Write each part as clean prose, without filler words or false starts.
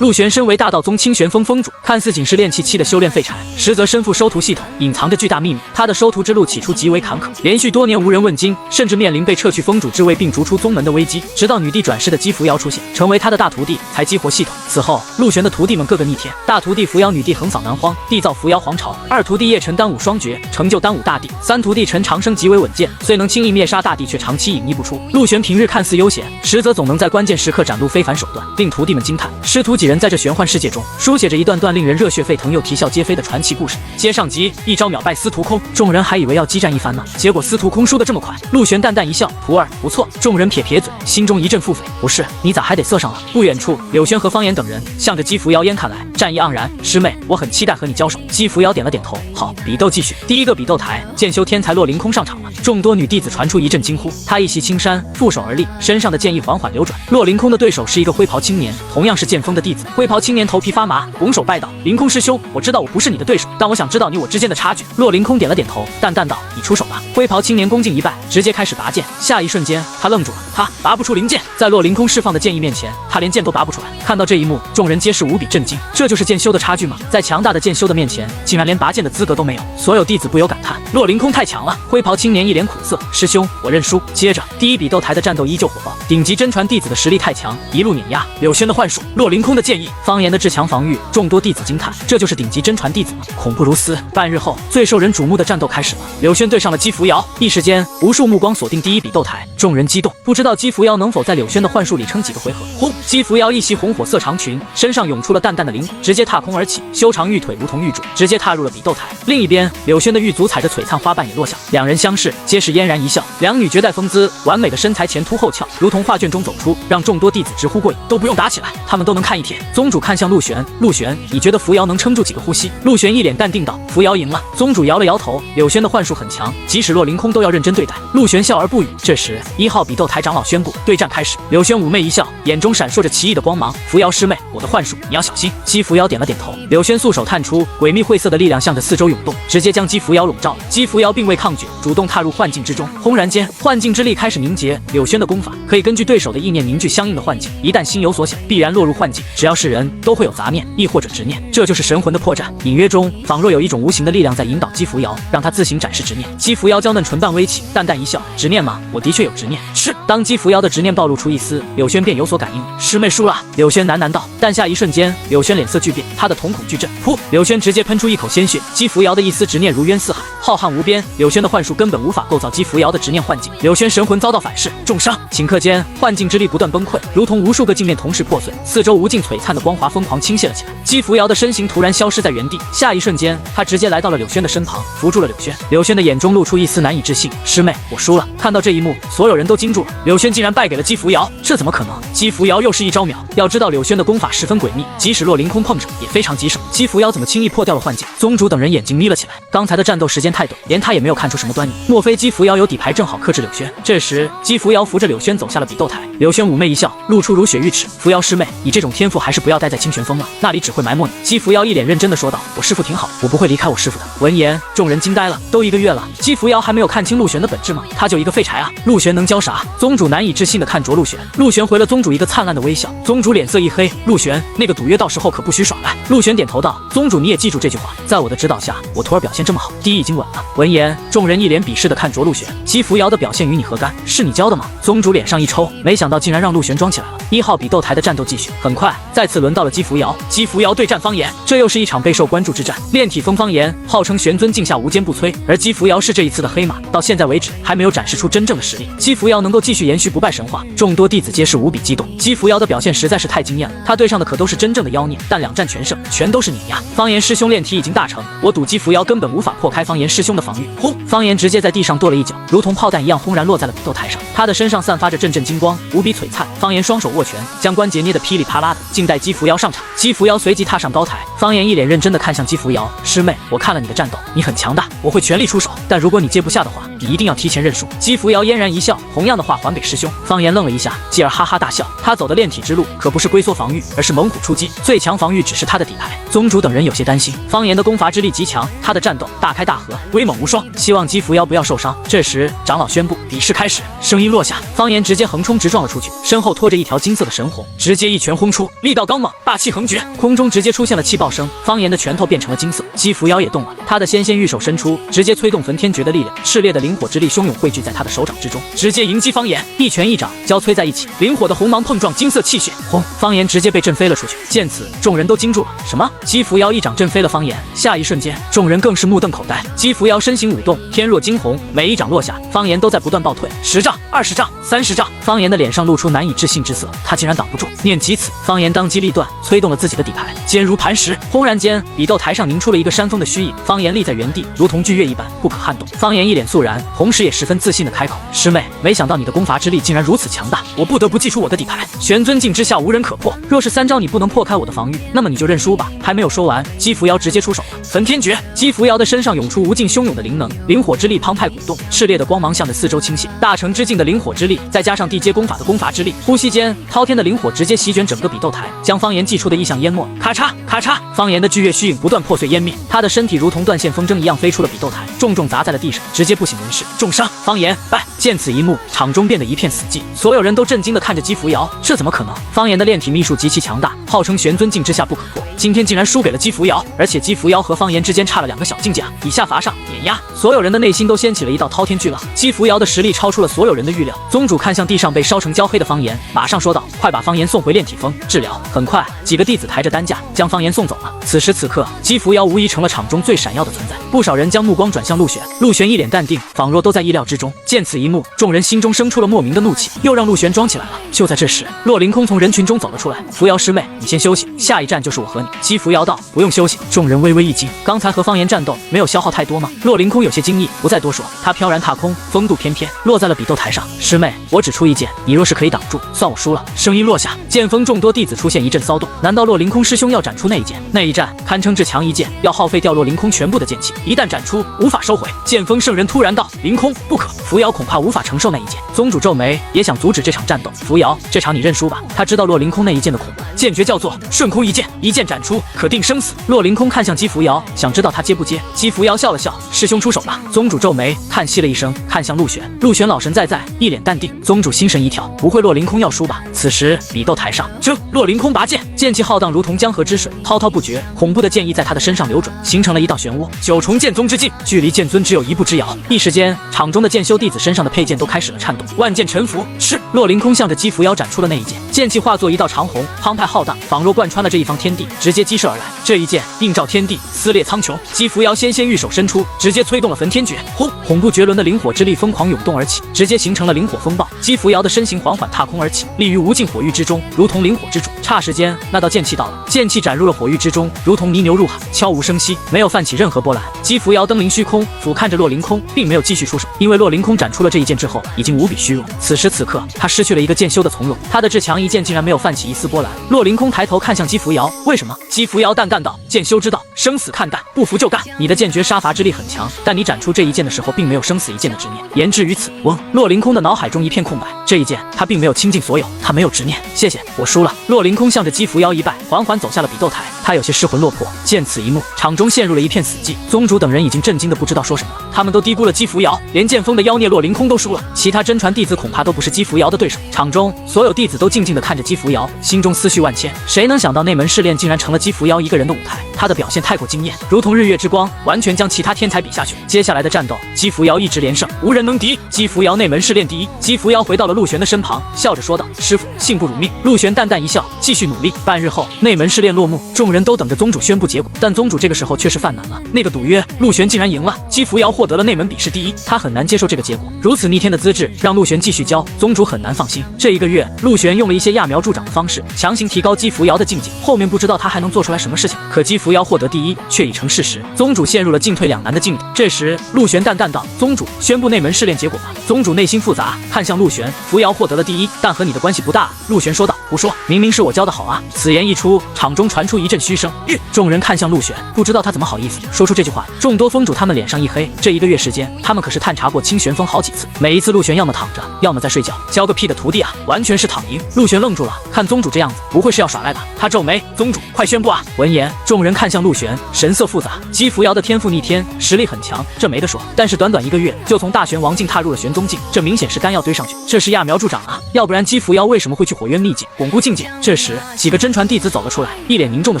陆玄身为大道宗清玄峰峰主，看似仅是炼气期的修炼废柴，实则身负收徒系统，隐藏着巨大秘密。他的收徒之路起初极为坎坷，连续多年无人问津，甚至面临被撤去峰主之位并逐出宗门的危机。直到女帝转世的姬扶摇出现，成为他的大徒弟，才激活系统。此后，陆玄的徒弟们个个逆天，大徒弟扶摇女帝横扫南荒，缔造扶摇皇朝；二徒弟叶辰丹武双绝，成就丹武大帝；三徒弟陈长生极为稳健，虽能轻易灭杀大帝，却长期隐匿不出。陆玄平日看似悠闲，实则总能在关键时刻展露非凡手段，令徒弟们惊叹。师徒几人在这玄幻世界中，书写着一段段令人热血沸腾又啼笑皆非的传奇故事。接上集，一招秒败司徒空，众人还以为要激战一番呢，结果司徒空输得这么快。陆玄淡淡一笑：“徒儿不错。”众人撇撇嘴，心中一阵腹诽：“不是，你咋还得色上了？”不远处，柳轩和方言等人向着姬扶摇烟看来，战意盎然。师妹，我很期待和你交手。姬扶摇点了点头。好，比斗继续。第一个比斗台，剑修天才洛凌空上场了。众多女弟子传出一阵惊呼。他一袭青衫，负手而立，身上的剑意缓缓流转。洛凌空的对手是一个灰袍青年，同样是剑锋的弟子。灰袍青年头皮发麻，拱手拜道：“凌空师兄，我知道我不是你的对手，但我想知道你我之间的差距。”洛凌空点了点头，淡淡道：“你出手吧。”灰袍青年恭敬一拜，直接开始拔剑。下一瞬间，他愣住了，他拔不出灵剑，在洛凌空释放的剑意面前，他连剑都拔不出来。看到这一幕，众人皆是无比震惊，这就是剑修的差距吗？在强大的剑修的面前，竟然连拔剑的资格都没有。所有弟子不由感叹：洛凌空太强了。灰袍青年一脸苦涩：“师兄，我认输。”接着，第一比斗台的战斗依旧火爆，顶级真传弟子的实力太强，一路碾压。柳轩的幻术，洛凌空的剑意，方言的至强防御，众多弟子惊叹：这就是顶级真传弟子吗？恐怖如斯。半日后，最受人瞩目的战斗开始了。柳轩对上了姬扶摇，一时间，无数目光锁定第一比斗台，众人激动，不知道姬扶摇能否在柳轩的幻术里撑几个回合。轰！姬扶摇一袭红火色长裙，身上涌出了淡淡的灵，直接踏空而起，修长玉腿如同玉柱，直接踏入了比斗台。另一边，柳轩的玉足踩着璀璨花瓣也落下，两人相视，皆是嫣然一笑。两女绝代风姿，完美的身材前凸后翘，如同画卷中走出，让众多弟子直呼过瘾。都不用打起来，他们都能看一天。宗主看向陆玄，陆玄，你觉得扶摇能撑住几个呼吸？陆玄一脸淡定道：扶摇赢了。宗主摇了摇头，柳轩的幻术很强，即使洛凌空都要认真对待。陆玄笑而不语。这时，1号比斗台长老宣布对战开始。柳轩妩媚一笑，眼中闪烁着奇异的光芒。扶摇师妹，我的幻术你要小心。姬扶摇点了点头。柳轩素手探出，诡秘晦涩的力量向着四周涌动，直接将姬扶摇笼罩了。姬扶摇并未抗拒，主动踏入幻境之中。轰然间，幻境之力开始凝结。柳轩的功法可以根据对手的意念凝聚相应的幻境，一旦心有所想，必然落入幻境。只要是人，都会有杂念，亦或者执念，这就是神魂的破绽。隐约中，仿若有一种无形的力量在引导姬扶摇，让他自行展示执念。姬扶摇娇嫩唇瓣微起，淡淡一笑：执念吗？我的确有执念。是。当姬扶摇的执念暴露出一丝，柳轩便有所感应。师妹输了。柳轩喃喃道。但下一瞬间，柳轩脸色巨变，他的瞳孔巨震。噗！柳轩直接喷出一口鲜血。姬扶摇的一丝执念如渊似海，浩瀚无边。柳轩的幻术根本无法构造姬扶摇的执念幻境。柳轩神魂遭到反噬，重伤。顷刻间，幻境之力不断崩溃，如同无数个镜面同时破碎，四周无尽璀璨的光华疯狂倾泻了起来。姬扶摇的身形突然消失在原地，下一瞬间，他直接来到了柳轩的身旁，扶住了柳轩。柳轩的眼中露出一丝难以置信：师妹，我输了。看到这一幕，所有人都惊住了，柳轩竟然败给了姬扶摇，这怎么可能？姬扶摇又是一招秒。要知道柳轩的功法十分诡秘，即使洛凌空碰着也非常棘手。姬扶摇怎么轻易破掉了幻境？宗主等人眼睛眯了起来，刚才的战斗时间太短，连他也没有看出什么端倪。莫非姬扶摇有底牌，正好克制柳轩？这时，姬扶摇扶着柳轩走下了比斗台。柳轩妩媚一笑，露出如雪玉齿：扶摇师妹，你这种天赋还是不要待在清玄峰了，那里只会埋没你。姬扶摇一脸认真的说道：我师父挺好，我不会离开我师父的。闻言，众人惊呆了，都1个月了，姬扶摇还没有看清陆玄的本质吗？他就一个废柴啊！陆玄能教啥？宗主难以置信的看着陆玄。陆玄回了宗主一个灿烂的微笑。宗主脸色一黑：陆玄，那个赌约到时候可不许耍赖。陆玄点头道：宗主你也记住这句话，在我的指导下，我徒儿表现这么好，第一已经稳了。闻言，众人一脸鄙视的看着陆玄：姬扶摇的表现与你何干？是你教的吗？宗主脸上一抽，没想到竟然让陆玄装起来了。1号比斗台的战斗继续，很快再次轮到了姬扶摇。姬扶摇对战方言，这又是一场备受关注之战。炼体峰方言号称玄尊境下无坚不摧，而姬扶摇是这一次的黑马，到现在为止还没有展示出真正的实力。姬扶摇能够继续延续不败神话，众多弟子皆是无比激动。姬扶摇的表现实在是太惊艳了，他对上的可都是真正的妖孽，但2战全胜，全都是碾压。方言师兄炼体已经大成，我赌姬扶摇根本无法破开方言师兄的防御。轰！方言直接在地上跺了一脚，如同炮弹一样轰然落在了比斗台上。他的身上散发着阵阵金光，无比璀璨。方言双手握拳，将关节捏得噼里啪啦的，静待姬扶摇上场。姬扶摇随即踏上高台，方言一脸认真地看向姬扶摇，师妹，我看了你的战斗，你很强大，我会全力出手，但如果你接不下的话，你一定要提前认输。姬扶摇嫣然一笑，同样的话还给师兄。方言愣了一下，继而哈哈大笑。他走的炼体之路可不是龟缩防御，而是猛虎出击，最强防御只是他的底牌。宗主等人有些担心，方言的攻伐之力极强，他的战斗大开大合，威猛无双，希望姬扶摇不要受伤。这时长老宣布比试开始，声音落下，方言直接横冲直撞了出去，身后拖着一条金色的神虹，直接一拳轰出，力道刚猛，霸气横绝，空中直接出现了气爆声，方言的拳头变成了金色。姬扶摇也动了，他的纤纤玉手伸出，直接催动焚天诀的力量，炽烈的灵火之力汹涌汇聚在他的手掌之中，直接迎击方言，一拳一掌交催在一起，灵火的红芒碰撞金色气血，轰！方言直接被震飞了出去。见此，众人都惊住了，什么？姬扶摇一掌震飞了方言，下一瞬间，众人更是目瞪口呆。姬扶摇身形舞动，天若惊鸿，每一掌落下，方言都在不断暴退，10丈、20丈、30丈，方言的脸上露出难以置信之色，他竟然挡不住。念及此，方言当机立断，催动了自己的底牌，坚如磐石。轰然间，比斗台上凝出了一个山峰的虚影，方言立在原地，如同巨月一般，不可撼动。方言一脸肃然，同时也十分自信地开口：“师妹，没想到你的攻伐之力竟然如此强大，我不得不祭出我的底牌。玄尊境之下无人可破，若是3招你不能破开我的防御，那么你就认输吧。”还没有说完，姬扶摇直接出手了，焚天诀。姬扶摇的身上涌出无尽汹涌的灵能，灵火之力澎湃鼓动，炽烈的光芒向着四周倾泻，大成之境的灵火之力，再加上地阶功法的攻伐之力，呼吸间滔天的灵火直接席卷整个比斗台，将方言祭出的异象淹没。咔嚓咔嚓，方言的巨月虚影不断破碎湮灭，他的身体如同断线风筝一样飞出了比斗台，重重砸在了地上，直接不省人事，重伤。方言败。见此一幕，场中变得一片死寂，所有人都震惊地看着姬扶摇，这怎么可能？方言的炼体秘术极其强大，号称玄尊境之下不可破，今天竟然输给了姬扶摇，而且姬扶摇和方言之间差了2个小境界啊！以下罚上碾压，所有人的内心都掀起了一道滔天巨浪。姬扶摇的实力超出了所有人的预料。宗主看向地上被烧成焦黑的方言，马上说道：“快把方言送回炼体峰治疗。”很快，几个弟子抬着担架将方言送走了。此时此刻，姬扶摇无疑成了场中最闪耀的存在，不少人将目光转向陆玄，陆玄一脸淡定，仿若都在意料之中。见此一幕，众人心中生出了莫名的怒气，又让陆玄装起来了。就在这时，洛凌空从人群中走了出来：“扶摇师妹，你先休息，下一站就是我和你。”姬扶摇道：“不用休息。”众人微微一惊，刚才和方言战斗没有消耗太多吗？洛凌空有些惊异，不再多说，他飘然踏空，风度翩翩，落在了比斗台上。师妹，我只出一剑，你若是可以挡住，算我输了。声音落下，剑锋众多弟子出现一阵骚动。难道洛凌空师兄要斩出那一剑？那一战堪称至强一剑，要耗费掉洛凌空全部的剑气，一旦斩出，无法收回。剑锋圣人突然道：“凌空，不可！扶摇恐怕无法承受那一剑。”宗主皱眉，也想阻止这场战斗。扶摇，这场你认输吧。他知道洛凌空那一剑的恐怖，剑诀叫做瞬空一剑，一剑斩出，可定生死。洛凌空看向姬扶摇，想知道他接不接。姬扶摇笑了笑：“师兄出手吧。”宗主皱眉，叹息了一声，看向陆玄。陆玄老神在在，一脸淡定。宗主心神一跳，不会洛凌空要输吧？此时比斗台上，洛凌空拔剑，剑气浩荡如同江河之水，滔滔不绝，恐怖的剑意在他的身上流转，形成了一道漩涡。9重剑宗之境，距离剑尊只有1步之遥。一时间，场中的剑修弟子身上的佩剑都开始了颤动。万剑沉浮，是洛凌空向着姬扶摇斩出了那一剑，剑气化作一道长虹，澎湃浩荡，仿若贯穿了这一方天地，直接击射而来。这一剑映照天地，撕裂苍穹。姬扶摇纤纤玉手伸出，直接催动了焚天诀，轰！恐怖绝伦的灵火之力疯狂涌动而起，直接形成了灵火风暴。姬扶摇的身形缓缓踏空而起，立于无尽火域之中，如同灵火之主。霎时间，那道剑气到了，剑气斩入了火域之中，如同泥牛入海，悄无声息，没有泛起任何波澜。姬扶摇登临虚空，俯瞰着洛凌空，并没有继续出手，因为洛凌空斩出了这一剑之后，已经无比虚弱。此时此刻，他失去了一个剑修的从容，他的至强一剑竟然没有泛起一丝波澜。洛凌空抬头看向姬扶摇，为什么？姬扶摇淡淡道：“剑修之道，生死看淡，不服就干。你的剑诀杀伐之力很强，但你斩出这一剑的时候，并没有生死一剑的执念。言至于此，嗡！”洛凌空的脑海中一片空白，这一剑他并没有倾尽所有，他没有执念。谢谢，我输了。洛凌空向着姬扶摇一拜，缓缓走下了比斗台，他有些失魂落魄。见此一幕，场中陷入了一片死寂，宗主等人已经震惊的不知道说什么了，他们都低估了姬扶摇，连剑锋的妖孽洛凌空都输了，其他真传弟子恐怕都不是姬扶摇的对手。场中所有弟子都静静地看着姬扶摇，心中思绪万千。谁能想到那门试炼竟然成了姬扶摇一个人的舞台？他的表现太过惊艳，如同日月之光，完全将其他天才比下去。接下来的战斗，姬扶摇一直连胜，无人能敌。姬扶摇那门试炼第一。姬扶摇回到了陆玄的身旁，笑着说道：“师傅，幸不辱命。”陆玄淡淡一笑，继续努力。半日后，内门试炼落幕，众人都等着宗主宣布结果，但宗主这个时候却是犯难了。那个赌约，陆玄竟然赢了，姬扶摇获得了内门比试第一，他很难接受这个结果。如此逆天的资质，让陆玄继续教，宗主很难放心。这1个月，陆玄用了一些揠苗助长的方式，强行提高姬扶摇的境界，后面不知道他还能做出来什么事情。可姬扶摇获得第一，却已成事实，宗主陷入了进退两难的境地。这时，陆玄淡淡道：“宗主，宣布内门试炼结果吧。”宗主内心复杂，看向陆玄，扶摇获得了第一，但和你的关系不大。陆玄说道：“胡说，明明是我教的好啊！此言一出，场中传出一阵嘘声。众人看向陆玄，不知道他怎么好意思说出这句话。众多风主他们脸上一黑，这1个月时间，他们可是探查过清玄风好几次，每一次陆玄要么躺着，要么在睡觉，教个屁的徒弟啊，完全是躺赢。陆玄愣住了，看宗主这样子，不会是要耍赖吧？他皱眉，宗主快宣布啊！闻言，众人看向陆玄，神色复杂。姬扶摇的天赋逆天，实力很强，这没得说。但是短短1个月，就从大玄王境踏入了玄宗境，这明显是干要堆上去。这是揠苗助长啊！要不然姬扶摇为什么会去火渊秘境巩固境界？这时，几个真传弟子走了出来，一脸凝重的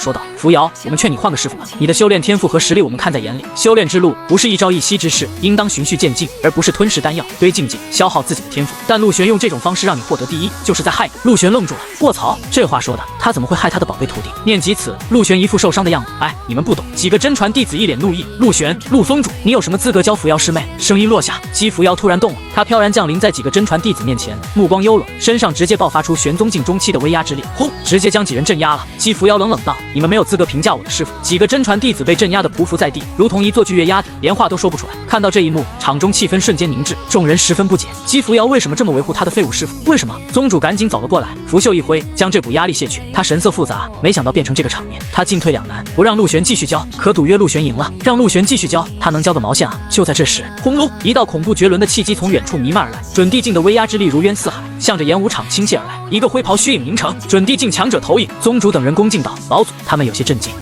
说道：“扶摇，我们劝你换个师傅吧。你的修炼天赋和实力我们看在眼里，修炼之路不是一朝一夕之事，应当循序渐进，而不是吞噬丹药、堆境界，消耗自己的天赋。但陆玄用这种方式让你获得第一，就是在害你。”陆玄愣住了，卧槽，这话说的，他怎么会害他的宝贝徒弟？念及此，陆玄一副受伤的样子。哎，你们不懂。几个真传弟子一脸怒意。陆玄，陆宗主，你有什么资格教扶摇师妹？声音落下，姬扶摇突然动了，他飘然降临在几个真传弟子面前，目光幽冷，身上直接爆发出玄宗境中期的威压之力，轰，直接将几人镇压了。姬扶摇冷冷道：“你们没有资格评价我的师傅。”几个真传弟子被镇压的匍匐在地，如同一座巨月压顶，连话都说不出来。看到这一幕，场中气氛瞬间凝滞，众人十分不解，姬扶摇为什么这么维护他的废物师傅？为什么？宗主赶紧走了过来，拂袖一挥，将这股压力卸去。他神色复杂，没想到变成这个场面，他进退两难，不让陆玄继续教，可赌约陆玄赢了，让陆玄继续教，他能教个毛线啊！就在这时，轰隆，一道恐怖绝伦的气机从远处弥漫而来，准地境的威压之力如渊似海，向着演武场倾泻而来。一个灰袍虚影凝成，准地境强者投影，宗主等人恭敬道：“老祖。”他们有些震惊。